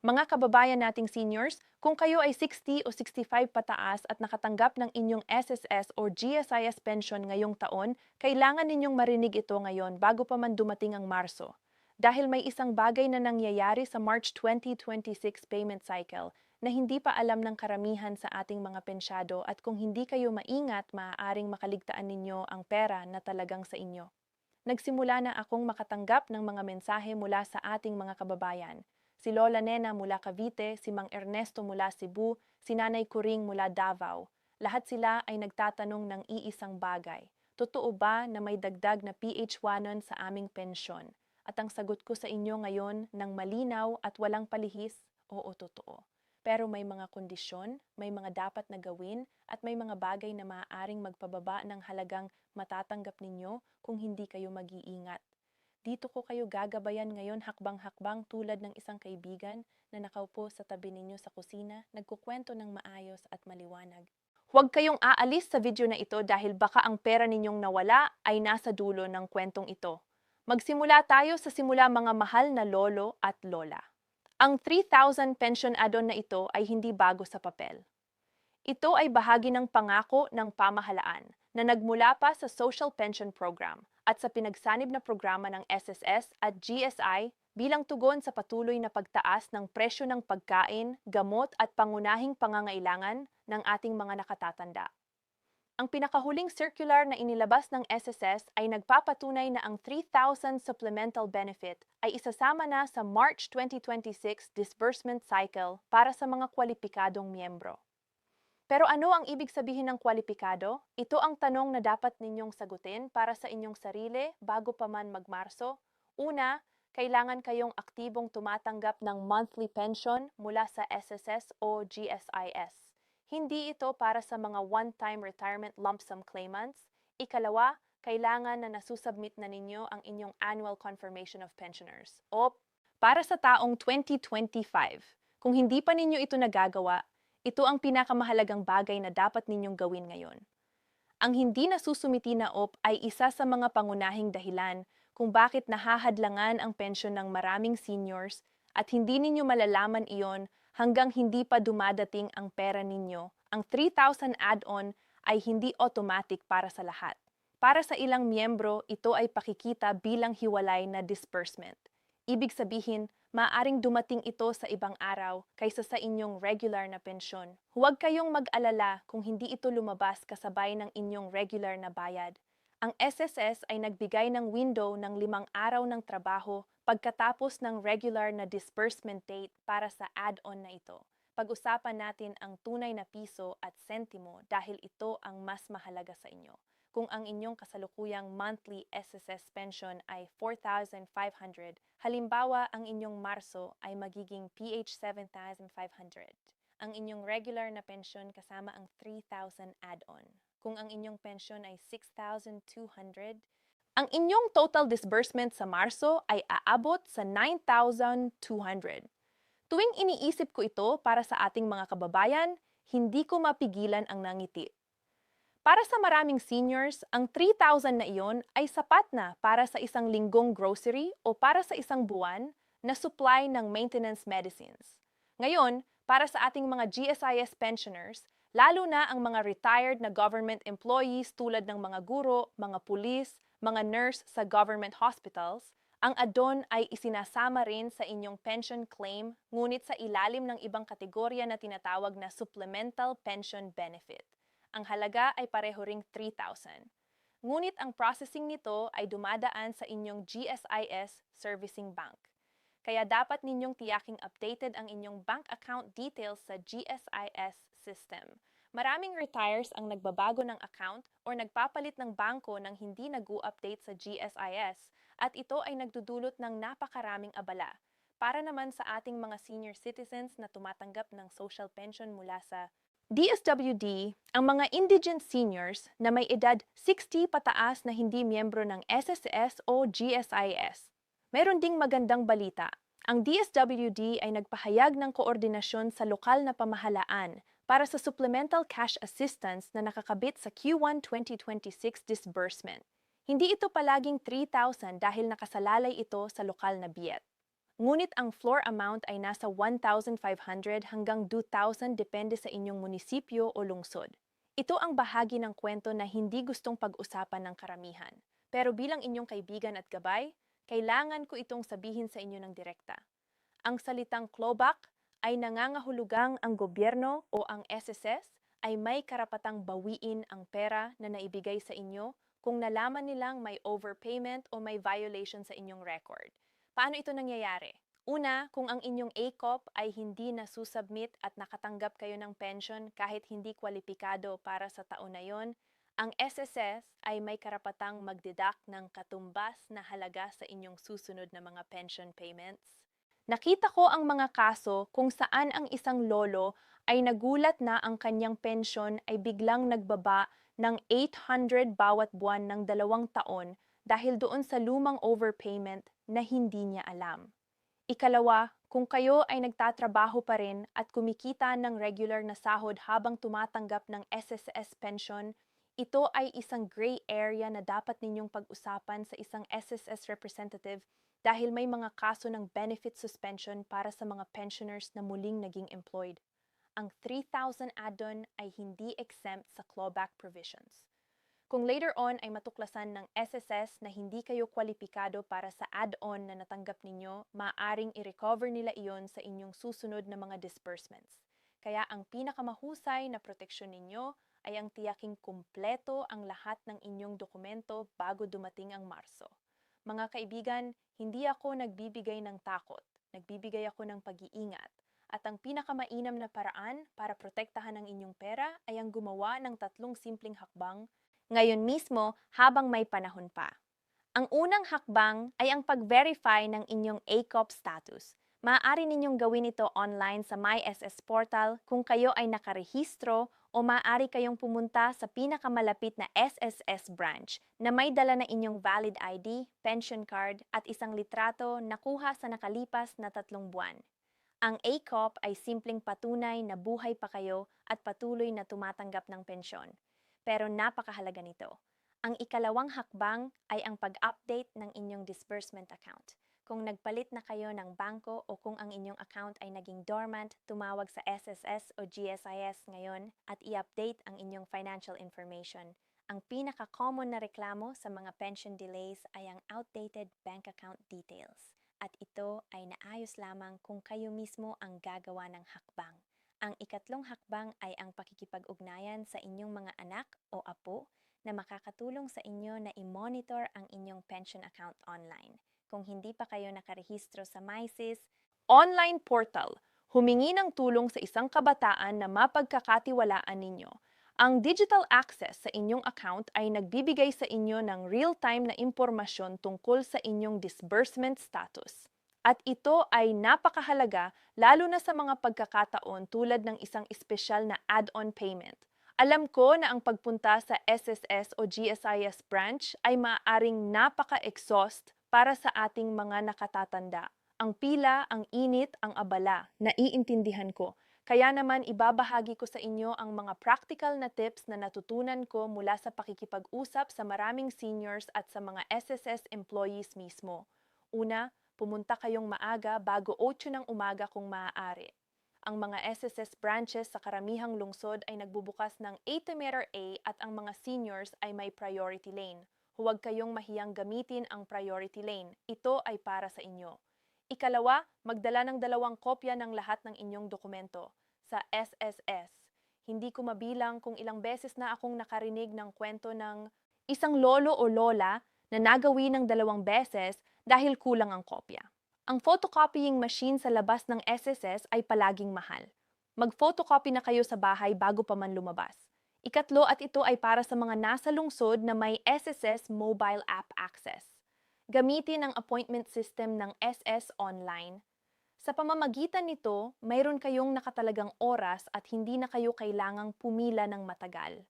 Mga kababayan nating seniors, kung kayo ay 60 o 65 pataas at nakatanggap ng inyong SSS or GSIS pension ngayong taon, kailangan ninyong marinig ito ngayon bago pa man dumating ang Marso. Dahil may isang bagay na nangyayari sa March 2026 payment cycle na hindi pa alam ng karamihan sa ating mga pensyado at kung hindi kayo maingat, maaaring makaligtaan ninyo ang pera na talagang sa inyo. Nagsimula na akong makatanggap ng mga mensahe mula sa ating mga kababayan. Si Lola Nena mula Cavite, si Mang Ernesto mula Cebu, si Nanay Kuring mula Davao. Lahat sila ay nagtatanong ng iisang bagay. Totoo ba na may dagdag na PH1 sa aming pensyon? At ang sagot ko sa inyo ngayon ng malinaw at walang palihis, oo, totoo. Pero may mga kondisyon, may mga dapat na gawin, at may mga bagay na maaaring magpababa ng halagang matatanggap ninyo kung hindi kayo mag-iingat. Dito ko kayo gagabayan ngayon hakbang-hakbang tulad ng isang kaibigan na nakaupo sa tabi ninyo sa kusina, nagkukwento ng maayos at maliwanag. Huwag kayong aalis sa video na ito dahil baka ang pera ninyong nawala ay nasa dulo ng kwentong ito. Magsimula tayo sa simula mga mahal na lolo at lola. Ang 3,000 pension add-on na ito ay hindi bago sa papel. Ito ay bahagi ng pangako ng pamahalaan na nagmula pa sa Social Pension Program at sa pinagsanib na programa ng SSS at GSI bilang tugon sa patuloy na pagtaas ng presyo ng pagkain, gamot at pangunahing pangangailangan ng ating mga nakatatanda. Ang pinakahuling circular na inilabas ng SSS ay nagpapatunay na ang 3,000 supplemental benefit ay isasama na sa March 2026 disbursement cycle para sa mga kwalipikadong miyembro. Pero ano ang ibig sabihin ng kwalipikado? Ito ang tanong na dapat ninyong sagutin para sa inyong sarili bago pa man magmarso. Una, kailangan kayong aktibong tumatanggap ng monthly pension mula sa SSS o GSIS. Hindi ito para sa mga one-time retirement lump sum claimants. Ikalawa, kailangan na nasusubmit na ninyo ang inyong annual confirmation of pensioners o para sa taong 2025. Kung hindi pa ninyo ito nagagawa, ito ang pinakamahalagang bagay na dapat ninyong gawin ngayon. Ang hindi nasusumiti na OP ay isa sa mga pangunahing dahilan kung bakit nahahadlangan ang pensyon ng maraming seniors at hindi ninyo malalaman iyon hanggang hindi pa dumadating ang pera ninyo. Ang 3,000 add-on ay hindi automatic para sa lahat. Para sa ilang miyembro, ito ay pakikita bilang hiwalay na disbursement. Ibig sabihin, maaaring dumating ito sa ibang araw kaysa sa inyong regular na pensyon. Huwag kayong mag-alala kung hindi ito lumabas kasabay ng inyong regular na bayad. Ang SSS ay nagbigay ng window ng 5 araw ng trabaho pagkatapos ng regular na disbursement date para sa add-on na ito. Pag-usapan natin ang tunay na piso at sentimo dahil ito ang mas mahalaga sa inyo. Kung ang inyong kasalukuyang monthly SSS pension ay 4,500, halimbawa ang inyong Marso ay magiging PH 7,500. Ang inyong regular na pension kasama ang 3,000 add-on. Kung ang inyong pension ay 6,200, ang inyong total disbursement sa Marso ay aabot sa 9,200. Tuwing iniisip ko ito para sa ating mga kababayan, hindi ko mapigilan ang nangiti. Para sa maraming seniors, ang 3,000 na iyon ay sapat na para sa isang linggong grocery o para sa isang buwan na supply ng maintenance medicines. Ngayon, para sa ating mga GSIS pensioners, lalo na ang mga retired na government employees tulad ng mga guro, mga pulis, mga nurse sa government hospitals, ang add-on ay isinasama rin sa inyong pension claim ngunit sa ilalim ng ibang kategorya na tinatawag na supplemental pension benefit. Ang halaga ay pareho ring 3,000. Ngunit ang processing nito ay dumadaan sa inyong GSIS Servicing Bank. Kaya dapat ninyong tiyaking updated ang inyong bank account details sa GSIS system. Maraming retires ang nagbabago ng account o nagpapalit ng bangko nang hindi nag-u-update sa GSIS at ito ay nagdudulot ng napakaraming abala. Para naman sa ating mga senior citizens na tumatanggap ng social pension mula sa DSWD, ang mga indigent seniors na may edad 60 pataas na hindi miyembro ng SSS o GSIS. Meron ding magandang balita. Ang DSWD ay nagpahayag ng koordinasyon sa lokal na pamahalaan para sa supplemental cash assistance na nakakabit sa Q1 2026 disbursement. Hindi ito palaging 3,000 dahil nakasalalay ito sa lokal na biyet. Ngunit ang floor amount ay nasa 1,500 hanggang 2,000 depende sa inyong munisipyo o lungsod. Ito ang bahagi ng kwento na hindi gustong pag-usapan ng karamihan. Pero bilang inyong kaibigan at gabay, kailangan ko itong sabihin sa inyo ng direkta. Ang salitang clawback ay nangangahulugang ang gobyerno o ang SSS ay may karapatang bawiin ang pera na naibigay sa inyo kung nalaman nilang may overpayment o may violation sa inyong record. Paano ito nangyayari? Una, kung ang inyong ACOP ay hindi nasusubmit at nakatanggap kayo ng pension kahit hindi kwalipikado para sa taon na yon, ang SSS ay may karapatang magdeduct ng katumbas na halaga sa inyong susunod na mga pension payments. Nakita ko ang mga kaso kung saan ang isang lolo ay nagulat na ang kanyang pensyon ay biglang nagbaba ng 800 bawat buwan ng 2 taon dahil doon sa lumang overpayment na hindi niya alam. Ikalawa, kung kayo ay nagtatrabaho pa rin at kumikita ng regular na sahod habang tumatanggap ng SSS pension, ito ay isang gray area na dapat ninyong pag-usapan sa isang SSS representative dahil may mga kaso ng benefit suspension para sa mga pensioners na muling naging employed. Ang 3,000 add-on ay hindi exempt sa clawback provisions. Kung later on ay matuklasan ng SSS na hindi kayo kwalipikado para sa add-on na natanggap ninyo, maaaring i-recover nila iyon sa inyong susunod na mga disbursements. Kaya ang pinakamahusay na proteksyon ninyo ay ang tiyaking kumpleto ang lahat ng inyong dokumento bago dumating ang Marso. Mga kaibigan, hindi ako nagbibigay ng takot, nagbibigay ako ng pag-iingat. At ang pinakamainam na paraan para protektahan ang inyong pera ay ang gumawa ng 3 simpleng hakbang ngayon mismo habang may panahon pa. Ang unang hakbang ay ang pag-verify ng inyong ACOP status. Maaari ninyong gawin ito online sa MySS portal kung kayo ay nakarehistro o maaari kayong pumunta sa pinakamalapit na SSS branch na may dala na inyong valid ID, pension card at isang litrato na kuha sa nakalipas na 3 buwan. Ang ACOP ay simpleng patunay na buhay pa kayo at patuloy na tumatanggap ng pensyon. Pero napakahalaga nito. Ang ikalawang hakbang ay ang pag-update ng inyong disbursement account. Kung nagpalit na kayo ng bangko o kung ang inyong account ay naging dormant, tumawag sa SSS o GSIS ngayon at i-update ang inyong financial information. Ang pinaka-common na reklamo sa mga pension delays ay ang outdated bank account details. At ito ay naayos lamang kung kayo mismo ang gagawa ng hakbang. Ang ikatlong hakbang ay ang pakikipag-ugnayan sa inyong mga anak o apo na makakatulong sa inyo na i-monitor ang inyong pension account online. Kung hindi pa kayo nakarehistro sa MySys, online portal, humingi ng tulong sa isang kabataan na mapagkakatiwalaan ninyo. Ang digital access sa inyong account ay nagbibigay sa inyo ng real-time na impormasyon tungkol sa inyong disbursement status. At ito ay napakahalaga lalo na sa mga pagkakataon tulad ng isang espesyal na add-on payment. Alam ko na ang pagpunta sa SSS o GSIS branch ay maaaring napaka-exhaust para sa ating mga nakatatanda. Ang pila, ang init, ang abala, naiintindihan ko. Kaya naman ibabahagi ko sa inyo ang mga practical na tips na natutunan ko mula sa pakikipag-usap sa maraming seniors at sa mga SSS employees mismo. Una, pumunta kayong maaga bago 8 ng umaga kung maaari. Ang mga SSS branches sa karamihang lungsod ay nagbubukas ng 8 A at ang mga seniors ay may priority lane. Huwag kayong mahiyang gamitin ang priority lane. Ito ay para sa inyo. Ikalawa, magdala ng 2 kopya ng lahat ng inyong dokumento sa SSS. Hindi ko mabilang kung ilang beses na akong nakarinig ng kwento ng isang lolo o lola na nagawi ng 2 beses dahil kulang ang kopya. Ang photocopying machine sa labas ng SSS ay palaging mahal. Mag-photocopy na kayo sa bahay bago pa man lumabas. Ikatlo, at ito ay para sa mga nasa lungsod na may SSS mobile app access. Gamitin ang appointment system ng SS Online. Sa pamamagitan nito, mayroon kayong nakatalagang oras at hindi na kayo kailangang pumila ng matagal.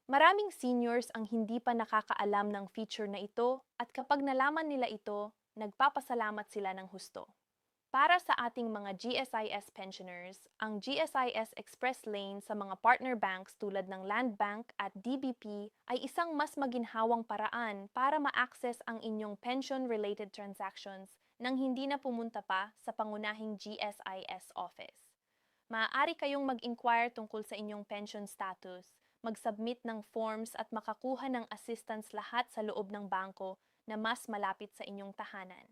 Maraming seniors ang hindi pa nakakaalam ng feature na ito at kapag nalaman nila ito, nagpapasalamat sila ng husto. Para sa ating mga GSIS pensioners, ang GSIS Express Lane sa mga partner banks tulad ng Land Bank at DBP ay isang mas maginhawang paraan para ma-access ang inyong pension-related transactions nang hindi na pumunta pa sa pangunahing GSIS office. Maaari kayong mag-inquire tungkol sa inyong pension status, mag-submit ng forms at makakuha ng assistance lahat sa loob ng bangko na mas malapit sa inyong tahanan.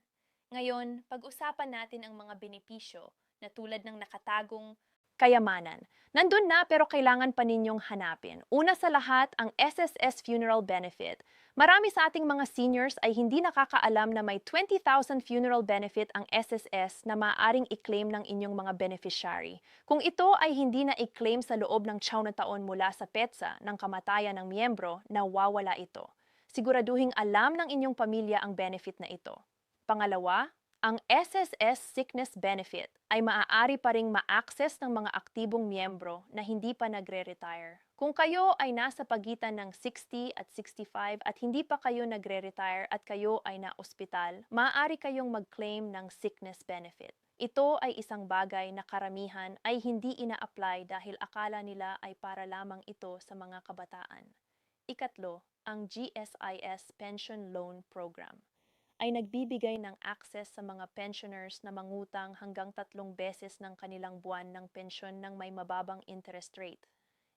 Ngayon, pag-usapan natin ang mga benepisyo na tulad ng nakatagong kayamanan. Nandun na pero kailangan pa ninyong hanapin. Una sa lahat, ang SSS Funeral Benefit. Marami sa ating mga seniors ay hindi nakakaalam na may 20,000 funeral benefit ang SSS na maaaring i-claim ng inyong mga beneficiary. Kung ito ay hindi na i-claim sa loob ng 9 na taon mula sa petsa ng kamatayan ng miyembro, nawawala ito. Siguraduhing alam ng inyong pamilya ang benefit na ito. Pangalawa, ang SSS Sickness Benefit ay maaari pa ring ma-access ng mga aktibong miyembro na hindi pa nagre-retire. Kung kayo ay nasa pagitan ng 60 at 65 at hindi pa kayo nagre-retire at kayo ay na-ospital, maaari kayong mag-claim ng sickness benefit. Ito ay isang bagay na karamihan ay hindi ina-apply dahil akala nila ay para lamang ito sa mga kabataan. Ikatlo, ang GSIS Pension Loan Program ay nagbibigay ng access sa mga pensioners na mangutang hanggang 3 beses ng kanilang buwan ng pensyon ng may mababang interest rate.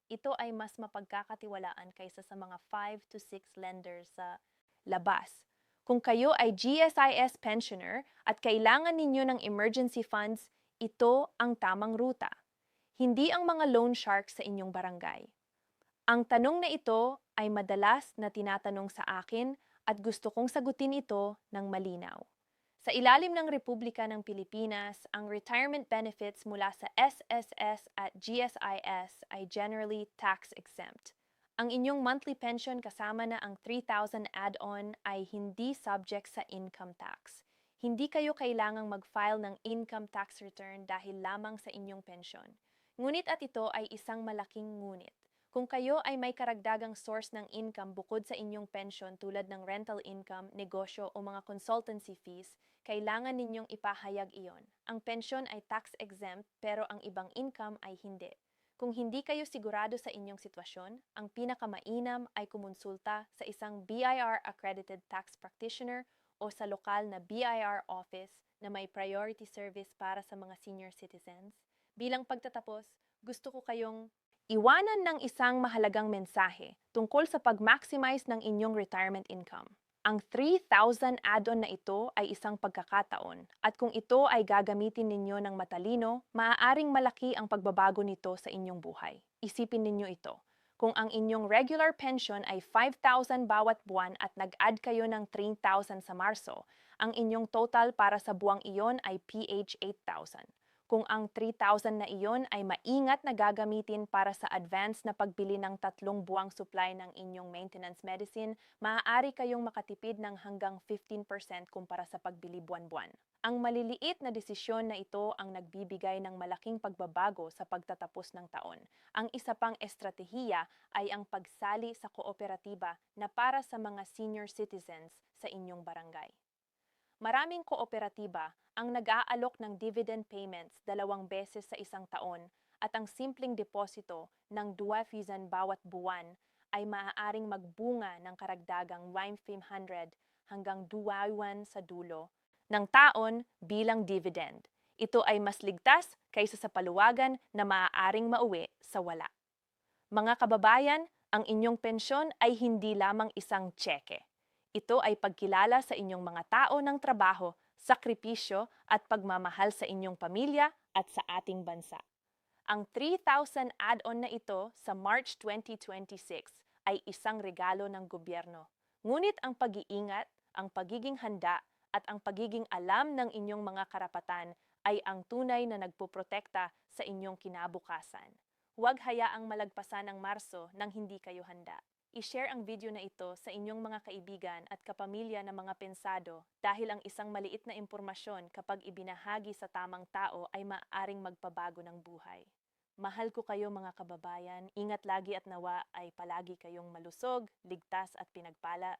Ito ay mas mapagkakatiwalaan kaysa sa mga 5 to 6 lenders sa labas. Kung kayo ay GSIS pensioner at kailangan ninyo ng emergency funds, ito ang tamang ruta. Hindi ang mga loan sharks sa inyong barangay. Ang tanong na ito ay madalas na tinatanong sa akin at gusto kong sagutin ito ng malinaw. Sa ilalim ng Republika ng Pilipinas, ang retirement benefits mula sa SSS at GSIS ay generally tax-exempt. Ang inyong monthly pension kasama na ang 3,000 add-on ay hindi subject sa income tax. Hindi kayo kailangang mag-file ng income tax return dahil lamang sa inyong pensyon. Ngunit at ito ay isang malaking ngunit. Kung kayo ay may karagdagang source ng income bukod sa inyong pension tulad ng rental income, negosyo o mga consultancy fees, kailangan ninyong ipahayag iyon. Ang pensyon ay tax-exempt pero ang ibang income ay hindi. Kung hindi kayo sigurado sa inyong sitwasyon, ang pinakamainam ay kumonsulta sa isang BIR-accredited tax practitioner o sa lokal na BIR office na may priority service para sa mga senior citizens. Bilang pagtatapos, gusto ko kayong iwanan ng isang mahalagang mensahe tungkol sa pag-maximize ng inyong retirement income. Ang 3,000 add-on na ito ay isang pagkakataon at kung ito ay gagamitin ninyo ng matalino, maaaring malaki ang pagbabago nito sa inyong buhay. Isipin ninyo ito. Kung ang inyong regular pension ay 5,000 bawat buwan at nag-add kayo ng 3,000 sa Marso, ang inyong total para sa buwang iyon ay PH 8,000. Kung ang 3,000 na iyon ay maingat na gagamitin para sa advance na pagbili ng 3 buwang supply ng inyong maintenance medicine, maaari kayong makatipid ng hanggang 15% kumpara sa pagbili buwan-buwan. Ang maliliit na desisyon na ito ang nagbibigay ng malaking pagbabago sa pagtatapos ng taon. Ang isa pang estratehiya ay ang pagsali sa kooperatiba na para sa mga senior citizens sa inyong barangay. Maraming kooperatiba ang nag-aalok ng dividend payments 2 beses sa isang taon at ang simpleng deposito ng 2,000 bawat buwan ay maaaring magbunga ng karagdagang 1,500 hanggang 2,000 sa dulo ng taon bilang dividend. Ito ay mas ligtas kaysa sa paluwagan na maaaring mauwi sa wala. Mga kababayan, ang inyong pensyon ay hindi lamang isang tseke. Ito ay pagkilala sa inyong mga tao ng trabaho, sakripisyo at pagmamahal sa inyong pamilya at sa ating bansa. Ang 3,000 add-on na ito sa March 2026 ay isang regalo ng gobyerno. Ngunit ang pag-iingat, ang pagiging handa at ang pagiging alam ng inyong mga karapatan ay ang tunay na nagpoprotekta sa inyong kinabukasan. Huwag hayaang malagpasan ang Marso nang hindi kayo handa. I-share ang video na ito sa inyong mga kaibigan at kapamilya ng mga pensado dahil ang isang maliit na impormasyon kapag ibinahagi sa tamang tao ay maaaring magpabago ng buhay. Mahal ko kayo mga kababayan, ingat lagi at nawa ay palagi kayong malusog, ligtas at pinagpala.